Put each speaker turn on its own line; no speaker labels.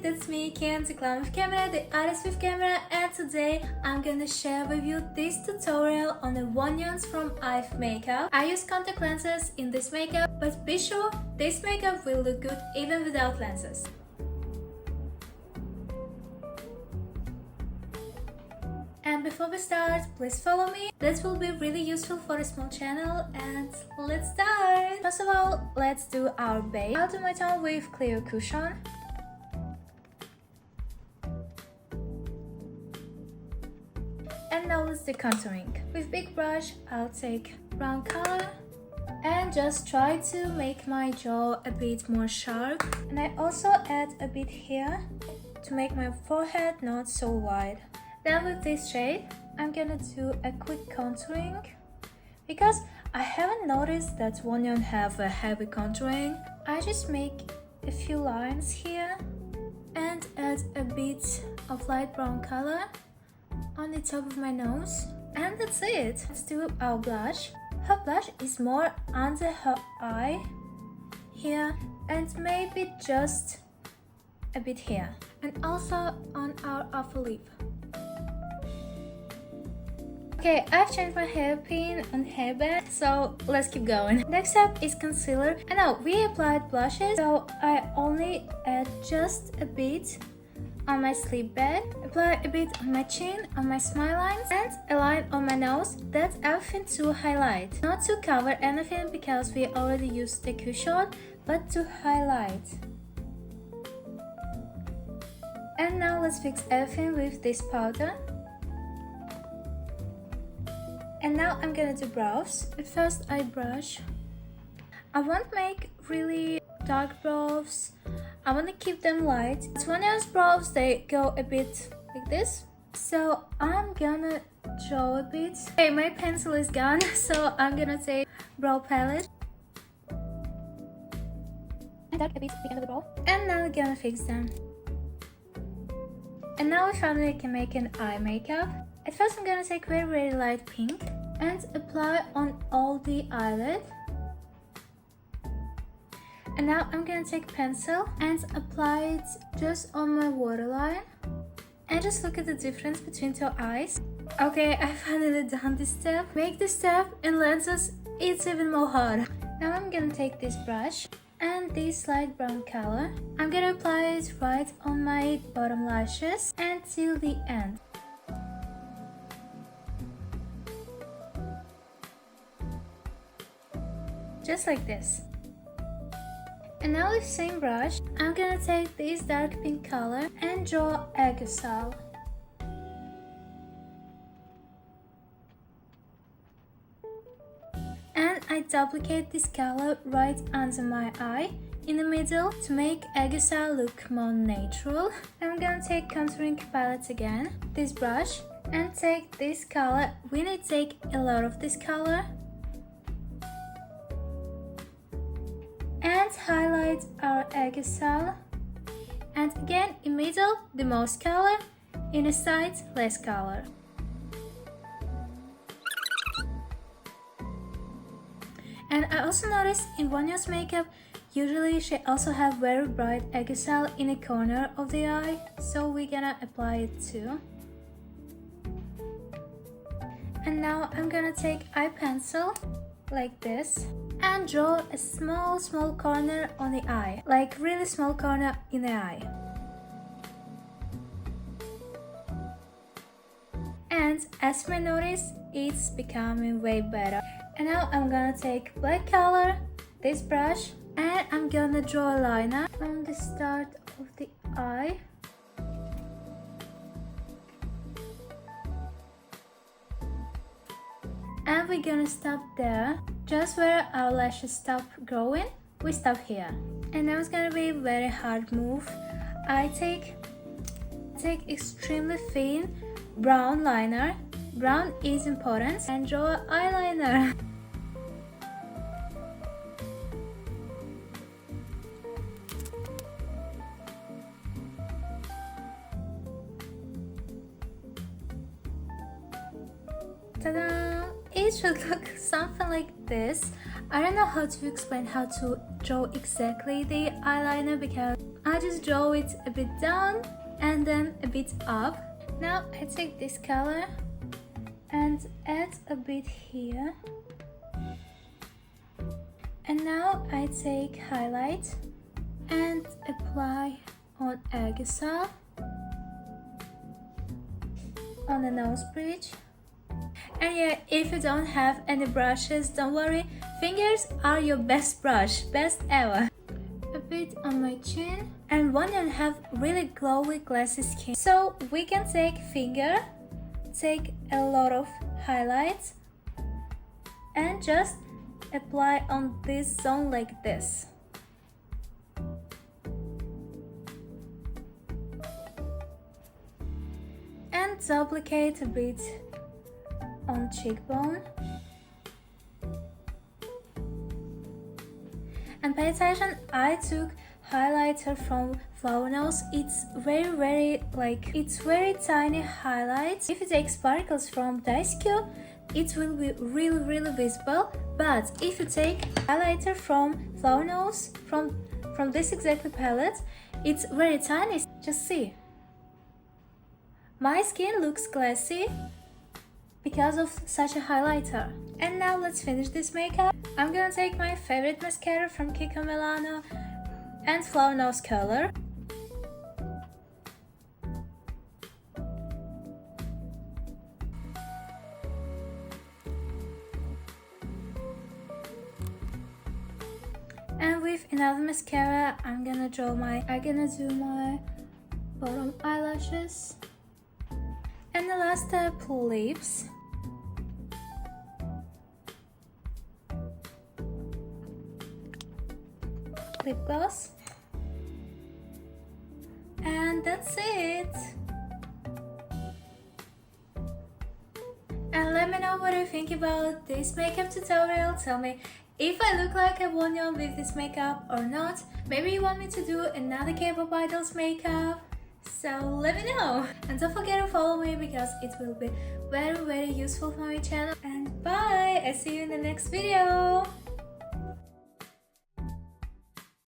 that's me, Ken, the clown with camera, the artist with camera, and today I'm gonna share with you this tutorial on the Wonyoungs from IVE makeup. I use contact lenses in this makeup, but be sure this makeup will look good even without lenses. And before we start, please follow me. This will be really useful for a small channel, and let's start! First of all, let's do our base. I'll do my tone with clear cushion. And now let's do contouring. With big brush, I'll take brown color and just try to make my jaw a bit more sharp. And I also add a bit here to make my forehead not so wide. Then with this shade, I'm gonna do a quick contouring because I haven't noticed that Wonyoung have a heavy contouring. I just make a few lines here and add a bit of light brown color on the top of my nose, and that's it. Let's do our blush. Her blush is more under her eye here and maybe just a bit here, and also on our upper lip. Okay, I've changed my hairpin and hairband, so let's keep going. Next up is concealer. And now we applied blushes, so I only add just a bit on my sleep bag, apply a bit on my chin, on my smile lines, and a line on my nose. That's everything to highlight. Not to cover anything because we already used the cushion, but to highlight. And now let's fix everything with this powder. And now I'm gonna do brows. At first I brush. I won't make really dark brows. I want to keep them light. Wonyoung's brows, they go a bit like this. So I'm gonna draw a bit. Okay, my pencil is gone, so I'm gonna take brow palette. And dark a bit at the end of the brow. And now I'm gonna fix them. And now we finally can make an eye makeup. At first I'm gonna take very light pink and apply on all the eyelid. And now I'm gonna take pencil and apply it just on my waterline. And just look at the difference between two eyes. Okay, I finally done this step. Make this step in lenses, it's even more hard. Now I'm gonna take this brush and this light brown color. I'm gonna apply it right on my bottom lashes and till the end. Just like this. And now with the same brush, I'm gonna take this dark pink color and draw aegosal. And I duplicate this color right under my eye in the middle to make aegosal look more natural. I'm gonna take contouring palette again, this brush, and take this color. We need to take a lot of this color and highlight our aegosal. And again, in middle, the most color, in the sides, less color. And I also noticed in Wonyoung's makeup, usually she also have very bright aegosal in the corner of the eye, so we're gonna apply it too. And now I'm gonna take eye pencil like this and draw a small corner on the eye, like really small corner in the eye. And as you may notice, it's becoming way better. And now I'm gonna take black color, this brush, and I'm gonna draw a liner on the start of the eye. And we're gonna stop there, just where our lashes stop growing, we stop here. And now it's gonna be a very hard move. I take extremely thin brown liner, brown is important, and draw an eyeliner. Ta-da! It should look something like this. I don't know how to explain how to draw exactly the eyeliner because I just draw it a bit down and then a bit up. Now I take this color and add a bit here. And now I take highlight and apply on Agusa, on the nose bridge. And yeah, if you don't have any brushes, don't worry, fingers are your best brush, best ever. A bit on my chin, and Wonyoung have really glowy glassy skin, so we can take finger, take a lot of highlights and just apply on this zone like this. And duplicate a bit on cheekbone. And pay attention, I took highlighter from Flower Nose. It's very tiny highlights. If you take sparkles from Dice Cube, it will be really visible. But if you take highlighter from Flower Nose, from this exactly palette, it's very tiny. Just see. My skin looks glassy because of such a highlighter. And now let's finish this makeup. I'm gonna take my favorite mascara from Kiko Milano and Flower Nose color. And with another mascara, I'm gonna do my bottom eyelashes. And the last step, lips. Lip gloss. And that's it. And let me know what you think about this makeup tutorial. Tell me if I look like a Wonyoung with this makeup or not. Maybe you want me to do another K-pop idol's makeup. So let me know. And don't forget to follow me because it will be very useful for my channel. And bye! I see you in the next video.